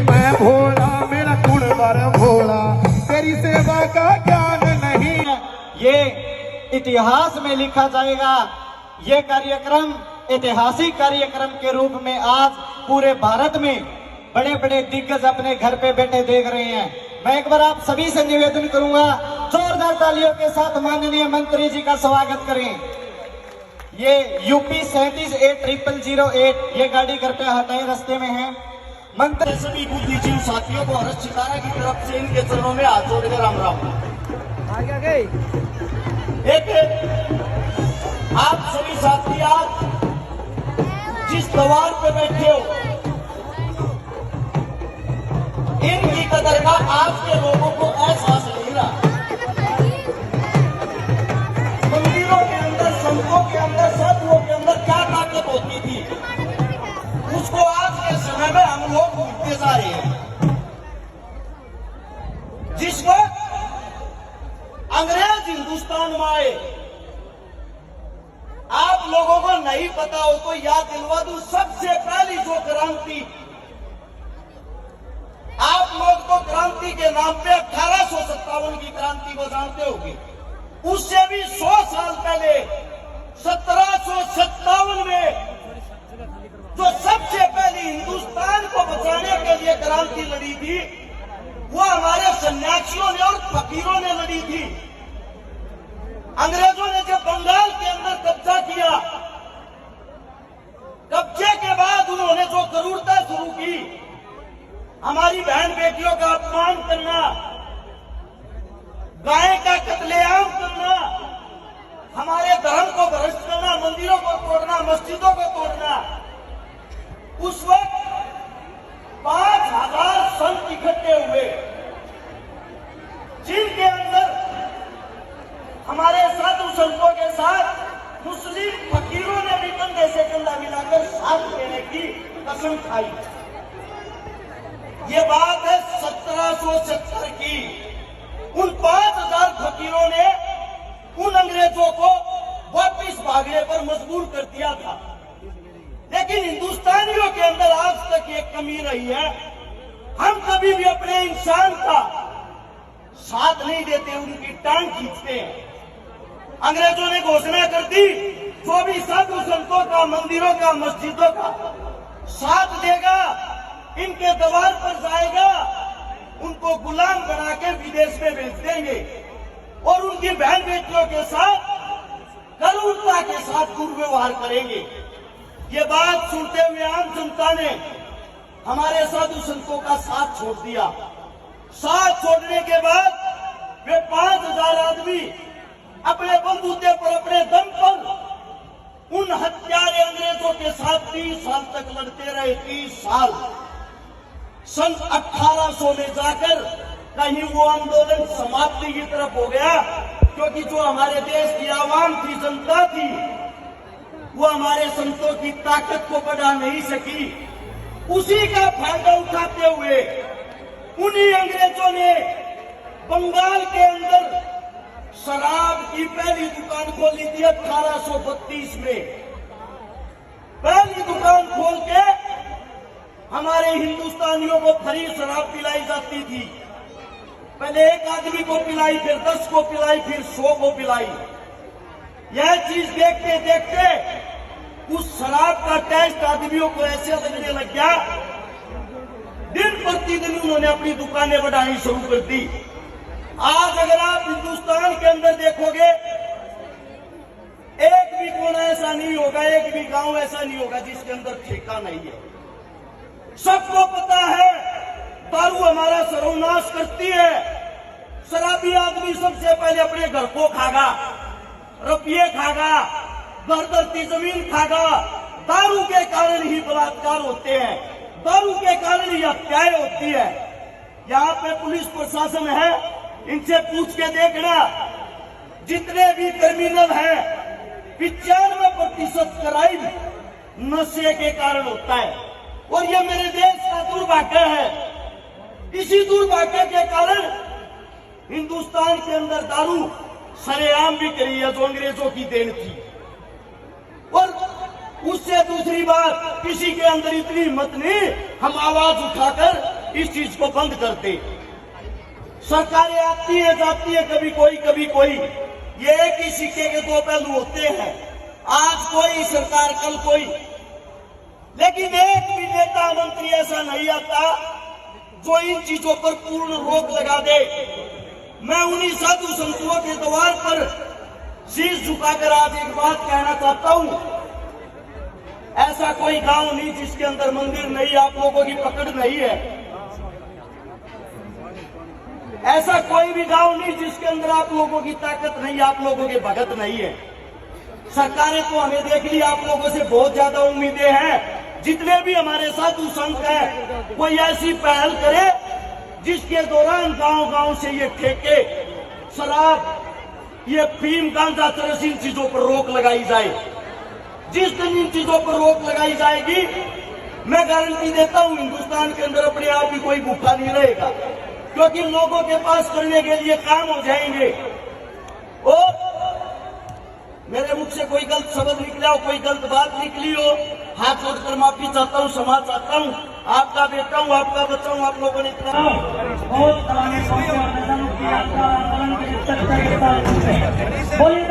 मैं भोला मेरा कुड़वर भोला तेरी सेवा का ज्ञान नहीं। ये इतिहास में लिखा जाएगा। ये कार्यक्रम ऐतिहासिक कार्यक्रम के रूप में आज पूरे भारत में बड़े बड़े दिग्गज अपने घर पे बैठे देख रहे हैं। मैं एक बार आप सभी से निवेदन करूंगा, जोरदार तालियों के साथ माननीय मंत्री जी का स्वागत करें। ये यूपी 378008 ये गाड़ी घर पे हटाए रास्ते में है। मंत्री सभी बुद्धिजीवी साथियों को हर्ष चिकारा की तरफ से इनके चरणों में हाथ जोड़कर राम राम। एक आप सभी साथी आज जिस द्वार पे बैठे हो, इनकी कदर का आज के लोगों को एहसास नहीं रहा। मंदिरों के अंदर, संतों के अंदर, साधुओं के अंदर क्या ताकत होती थी, उसको आज के समय में हम लोग भूलते जा रहे हैं। जिस वक्त अंग्रेज हिंदुस्तान में आए, आप लोगों को नहीं पता हो तो याद दिलवा दूं, सबसे पहली जो क्रांति, आप लोग तो क्रांति के नाम पे 1857 की क्रांति को जानते होंगे। उससे भी 100 साल पहले 1757 में जो सबसे पहले हिंदुस्तान को बचाने के लिए क्रांति लड़ी थी, वो हमारे सन्यासियों ने और फकीरों ने लड़ी थी। अंग्रेजों ने जब बंगाल के अंदर कब्जा किया, कब्जे के बाद उन्होंने जो क्रूरता शुरू की, हमारी बहन बेटियों का अपमान करना, गाय का कत्लेआम करना, हमारे धर्म को भ्रष्ट करना, मंदिरों को तोड़ना, मस्जिदों को तोड़ना, उस वक्त 5000 संत इकट्ठे हुए, जिनके अंदर हमारे साधु संतों के साथ मुस्लिम फकीरों ने भी कंधे से कंधा मिलाकर साथ देने की कसम खाई। ये बात है 1770 की। उन 5000 फकीरों ने उन अंग्रेजों को वापिस भागने पर मजबूर कर दिया था। लेकिन हिंदुस्तानियों के अंदर आज तक एक कमी रही है, हम कभी भी अपने इंसान का साथ नहीं देते, उनकी टांग खींचते हैं। अंग्रेजों ने घोषणा कर दी, जो भी साधु संतों का, मंदिरों का, मस्जिदों का साथ देगा, इनके दरबार पर जाएगा, उनको गुलाम बना के विदेश में भेज देंगे और उनकी बहन बेटियों के साथ करुणता के साथ दुर्व्यवहार करेंगे। ये बात सुनते हुए आम जनता ने हमारे साधु संतों का साथ छोड़ दिया। साथ छोड़ने के बाद वे 5000 आदमी अपने बंदूकों पर, अपने दम पर उन हत्यारे अंग्रेजों के साथ 30 साल तक लड़ते रहे। 30 साल। सन 1800 में जाकर कहीं वो आंदोलन समाप्ति की तरफ हो गया, क्योंकि जो हमारे देश की आवाम थी, जनता थी, वो हमारे संतों की ताकत को बढ़ा नहीं सकी। उसी का फायदा उठाते हुए उन्हीं अंग्रेजों ने बंगाल के अंदर शराब की पहली दुकान खोली थी 1832 में। पहली दुकान खोल के हमारे हिंदुस्तानियों को फ्री शराब पिलाई जाती थी। पहले एक आदमी को पिलाई, फिर 10 को पिलाई, फिर 100 को पिलाई। यह चीज देखते देखते उस शराब का टेस्ट आदमियों को ऐसे लगने लग गया, दिन प्रतिदिन उन्होंने अपनी दुकानें बढ़ानी शुरू कर दी। आज अगर आप हिंदुस्तान के अंदर देखोगे, एक भी कोना ऐसा नहीं होगा, एक भी गांव ऐसा नहीं होगा जिसके अंदर ठेका नहीं है। सबको पता है दारू हमारा सर्वनाश करती है। शराबी आदमी सबसे पहले अपने घर को खागा, रुपये खागा, घर धरती जमीन खागा। दारू के कारण ही बलात्कार होते हैं, दारू के कारण ही हत्याएं होती है। यहाँ पे पुलिस प्रशासन है, इनसे पूछ के देखना, जितने भी क्रिमिनल हैं 95 90% क्राइम नशे के कारण होता है और ये मेरे देश का दुर्भाग्य है। इसी दुर्भाग्य के कारण हिंदुस्तान के अंदर दारू सरेआम भी करी है जो अंग्रेजों की देन थी। और उससे दूसरी बात, किसी के अंदर इतनी हिम्मत नहीं हम आवाज उठाकर इस चीज को बंद करते। सरकारें आती है जाती है, कभी कोई, ये एक ही सिक्के के दो पहलू होते हैं। आज कोई सरकार, कल कोई, लेकिन एक भी नेता मंत्री ऐसा नहीं आता जो इन चीजों पर पूर्ण रोक लगा दे। मैं उन्हीं साधु संतों के द्वार पर शीश झुकाकर आज एक बात कहना चाहता हूं, ऐसा कोई गांव नहीं जिसके अंदर मंदिर नहीं, आप लोगों की पकड़ नहीं है। ऐसा कोई भी गांव नहीं जिसके अंदर आप लोगों की ताकत नहीं, आप लोगों के भगत नहीं है। सरकारें तो हमें देख ली, आप लोगों से बहुत ज्यादा उम्मीदें हैं। जितने भी हमारे साधु संत हैं, कोई ऐसी पहल करे जिसके दौरान गांव से ये ठेके, शराब, ये फीम, गांजा, चरस, इन चीजों पर रोक लगाई जाए। जिस दिन इन चीजों पर रोक लगाई जाएगी, मैं गारंटी देता हूं हिंदुस्तान के अंदर अपने आप ही कोई भूखा नहीं रहेगा, क्योंकि लोगों के पास करने के लिए काम हो जाएंगे। और मेरे मुख से कोई गलत शब्द निकला हो, कोई गलत बात निकली हो, हाथ जोड़कर माफी चाहता हूँ, क्षमा चाहता हूँ। आपका बेटा हूँ, आपका बच्चा हूँ, आप लोगों ने इतना बहुत बोलिए